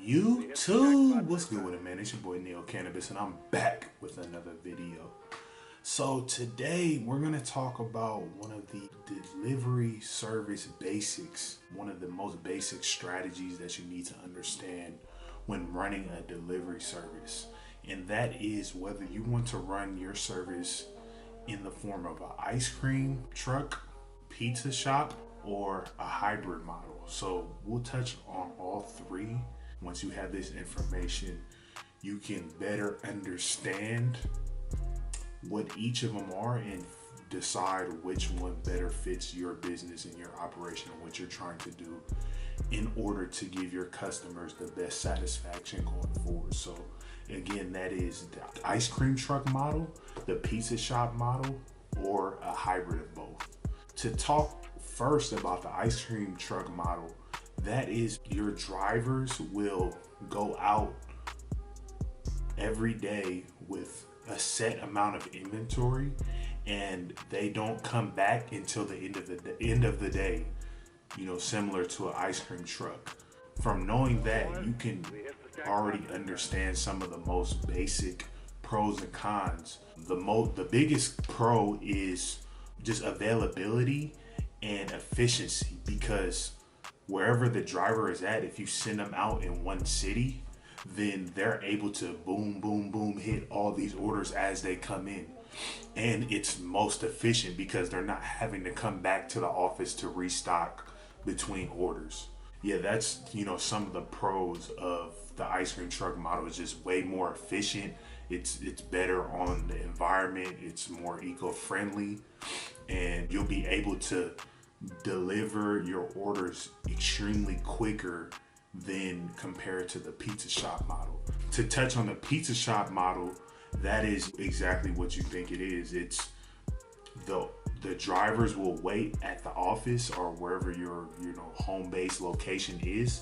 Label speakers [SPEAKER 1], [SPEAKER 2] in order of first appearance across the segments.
[SPEAKER 1] YouTube, what's good with it, man? It's your boy Neil Cannabis, and I'm back with another video. So today we're gonna talk about one of the delivery service basics, one of the most basic strategies that you need to understand when running a delivery service, and that is whether you want to run your service in the form of an ice cream truck, pizza shop, or a hybrid model. So we'll touch on all three. Once you have this information, you can better understand what each of them are and decide which one better fits your business and your operation and what you're trying to do in order to give your customers the best satisfaction going forward. So again, that is the ice cream truck model, the pizza shop model, or a hybrid of both. To talk first about the ice cream truck model, that is, your drivers will go out every day with a set amount of inventory, and they don't come back until the end of the day, similar to an ice cream truck. From knowing that, you can already understand some of the most basic pros and cons. The biggest pro is just availability and efficiency, because wherever the driver is at, if you send them out in one city, then they're able to boom hit all these orders as they come in, and it's most efficient because they're not having to come back to the office to restock between orders. Yeah, that's some of the pros of the ice cream truck model. Is just way more efficient. It's better on the environment. It's more eco-friendly, and you'll be able to deliver your orders extremely quicker than compared to the pizza shop model. To touch on the pizza shop model, that is exactly what you think it is. It's the drivers will wait at the office or wherever your home base location is,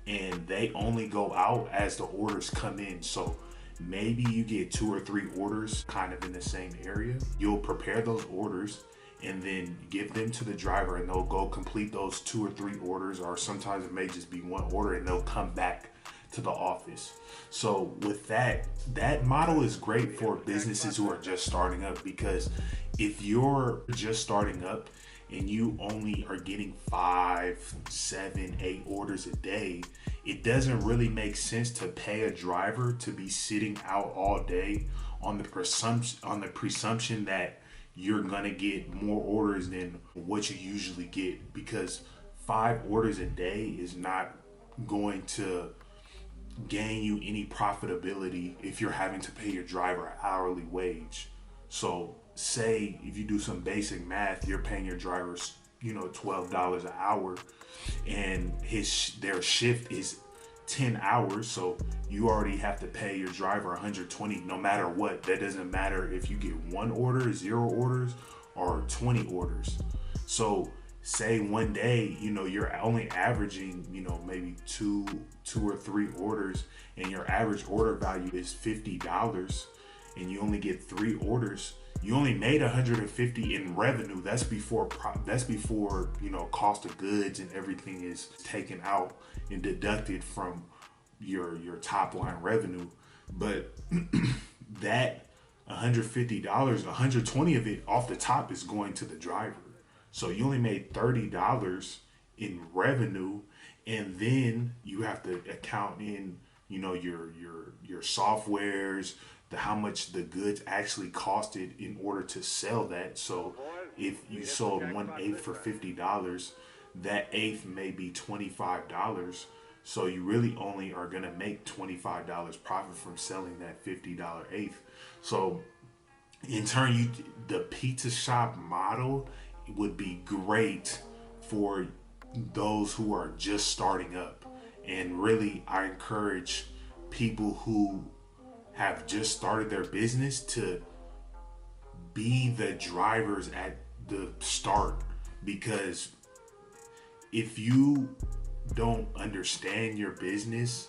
[SPEAKER 1] and they only go out as the orders come in. So maybe you get 2 or 3 orders kind of in the same area. You'll prepare those orders and then give them to the driver, and they'll go complete those 2 or 3 orders, or sometimes it may just be 1 order, and they'll come back to the office. So with that model is great for businesses who are just starting up, because if you're just starting up and you only are getting 5, 7, 8 orders a day, it doesn't really make sense to pay a driver to be sitting out all day on the presumption that you're gonna get more orders than what you usually get, because 5 orders a day is not going to gain you any profitability if you're having to pay your driver an hourly wage. So say if you do some basic math, you're paying your drivers $12 an hour, and their shift is 10 hours, so you already have to pay your driver 120 no matter what. That doesn't matter if you get 1 order, 0 orders, or 20 orders. So say one day you're only averaging maybe two or 3 orders, and your average order value is $50, and you only get 3 orders. You only made $150 in revenue. That's before cost of goods and everything is taken out and deducted from your top line revenue. But that $150, $120 of it off the top is going to the driver. So you only made $30 in revenue, and then you have to account in your softwares, how much the goods actually costed in order to sell that. So if you sold 1/8 for $50, that eighth may be $25. So you really only are gonna make $25 profit from selling that $50 eighth. So in turn, the pizza shop model would be great for those who are just starting up. And really, I encourage people who have just started their business to be the drivers at the start, because if you don't understand your business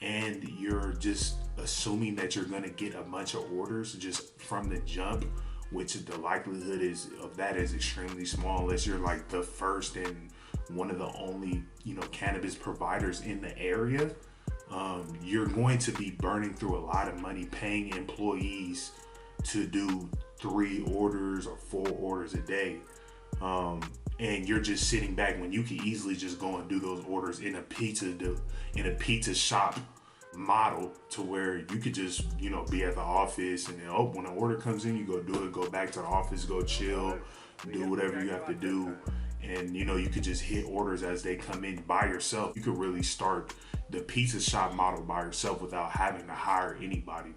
[SPEAKER 1] and you're just assuming that you're going to get a bunch of orders just from the jump, which the likelihood of that is extremely small unless you're like the first and one of the only, cannabis providers in the area, you're going to be burning through a lot of money paying employees to do 3 orders or 4 orders a day. And you're just sitting back when you can easily just go and do those orders in a pizza shop model, to where you could just, be at the office, and then when an order comes in, you go do it, go back to the office, go chill, do whatever you have to do. And you could just hit orders as they come in by yourself. You could really start the pizza shop model by yourself without having to hire anybody.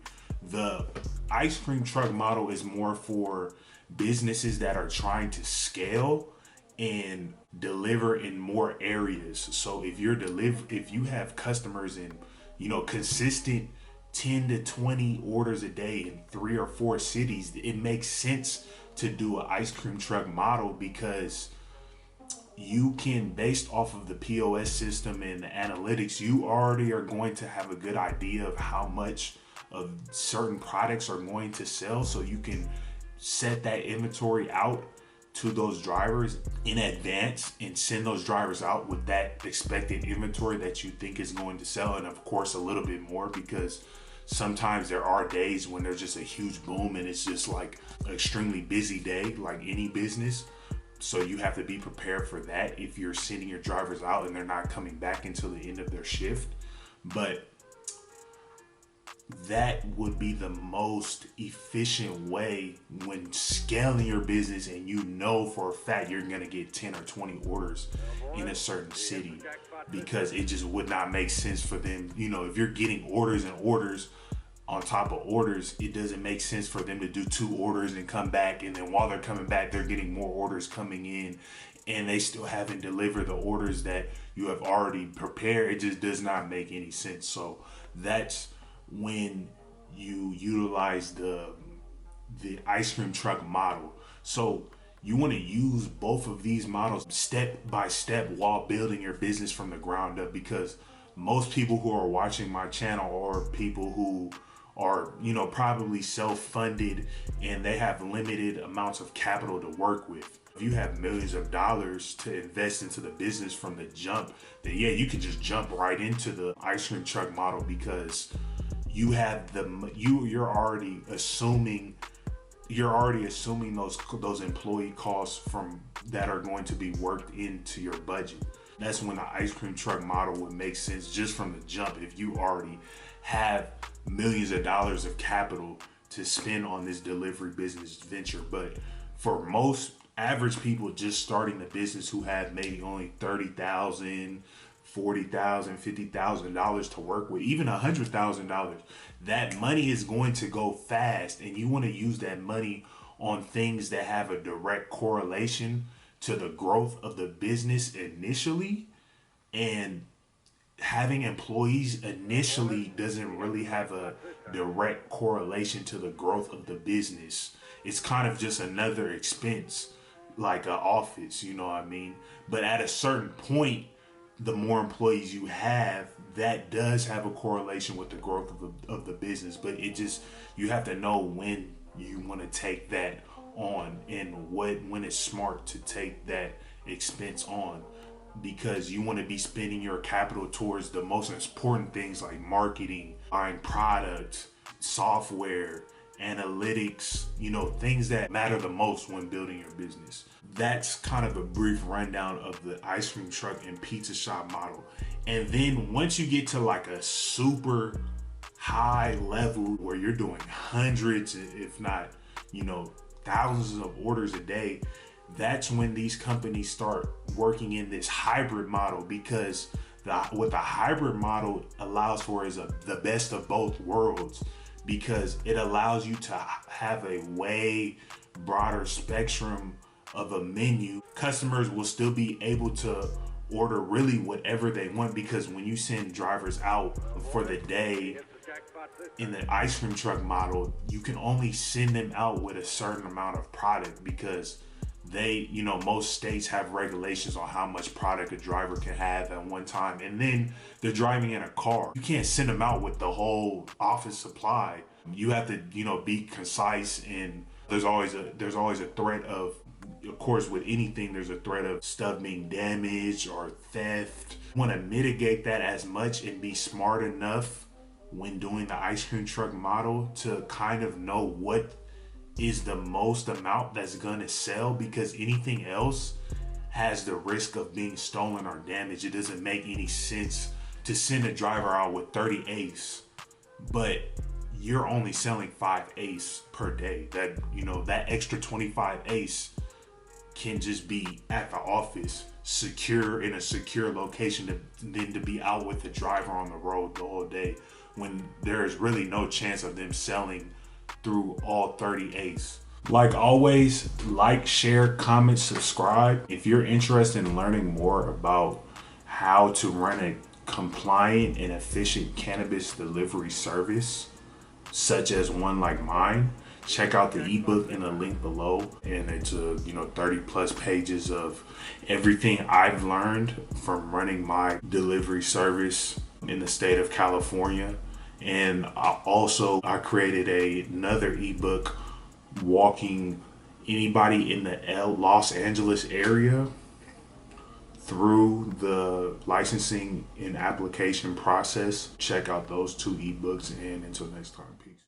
[SPEAKER 1] The ice cream truck model is more for businesses that are trying to scale and deliver in more areas. So if you have customers in, consistent 10 to 20 orders a day in 3 or 4 cities, it makes sense to do an ice cream truck model, because you can, based off of the POS system and the analytics, you already are going to have a good idea of how much of certain products are going to sell. So you can set that inventory out to those drivers in advance and send those drivers out with that expected inventory that you think is going to sell. And of course, a little bit more, because sometimes there are days when there's just a huge boom and it's just like an extremely busy day, like any business. So you have to be prepared for that if you're sending your drivers out and they're not coming back until the end of their shift. But that would be the most efficient way when scaling your business, and for a fact you're going to get 10 or 20 orders in a certain city, because it just would not make sense for them. If you're getting orders and orders on top of orders, it doesn't make sense for them to do 2 orders and come back, and then while they're coming back, they're getting more orders coming in, and they still haven't delivered the orders that you have already prepared. It just does not make any sense. So that's when you utilize the ice cream truck model. So you want to use both of these models step by step while building your business from the ground up, because most people who are watching my channel are people who are, probably self-funded, and they have limited amounts of capital to work with. If you have millions of dollars to invest into the business from the jump, then yeah, you can just jump right into the ice cream truck model, because you have you're already assuming those employee costs that are going to be worked into your budget. That's when the ice cream truck model would make sense just from the jump, if you already have millions of dollars of capital to spend on this delivery business venture. But for most average people just starting the business, who have maybe only $30,000, $40,000, $50,000 to work with, even $100,000, that money is going to go fast, and you want to use that money on things that have a direct correlation to the growth of the business initially. And having employees initially doesn't really have a direct correlation to the growth of the business. It's kind of just another expense, like an office, you know what I mean? But at a certain point, the more employees you have, that does have a correlation with the growth of the business. But you have to know when you want to take that on, and when it's smart to take that expense on, because you want to be spending your capital towards the most important things like marketing, buying product, software, analytics, things that matter the most when building your business. That's kind of a brief rundown of the ice cream truck and pizza shop model. And then once you get to like a super high level where you're doing hundreds, if not, thousands of orders a day, that's when these companies start working in this hybrid model, because what the hybrid model allows for is the best of both worlds, because it allows you to have a way broader spectrum of a menu. Customers will still be able to order really whatever they want, because when you send drivers out for the day in the ice cream truck model, you can only send them out with a certain amount of product, because most states have regulations on how much product a driver can have at one time. And then they're driving in a car. You can't send them out with the whole office supply. You have to, be concise, and there's always a threat of Of course, with anything, there's a threat of stuff being damaged or theft. You want to mitigate that as much and be smart enough when doing the ice cream truck model to kind of know what is the most amount that's gonna sell, because anything else has the risk of being stolen or damaged. It doesn't make any sense to send a driver out with 30 ace, but you're only selling 5 ace per day. That, you know, that extra 25 ace can just be at the office, secure in a secure location, than to be out with the driver on the road the whole day when there is really no chance of them selling through all 30 ace. Like always, like, share, comment, subscribe. If you're interested in learning more about how to run a compliant and efficient cannabis delivery service, such as one like mine, check out the ebook in the link below. And it's 30 plus pages of everything I've learned from running my delivery service in the state of California. And I created another ebook walking anybody in the Los Angeles area through the licensing and application process. Check out those 2 ebooks, and until next time, peace.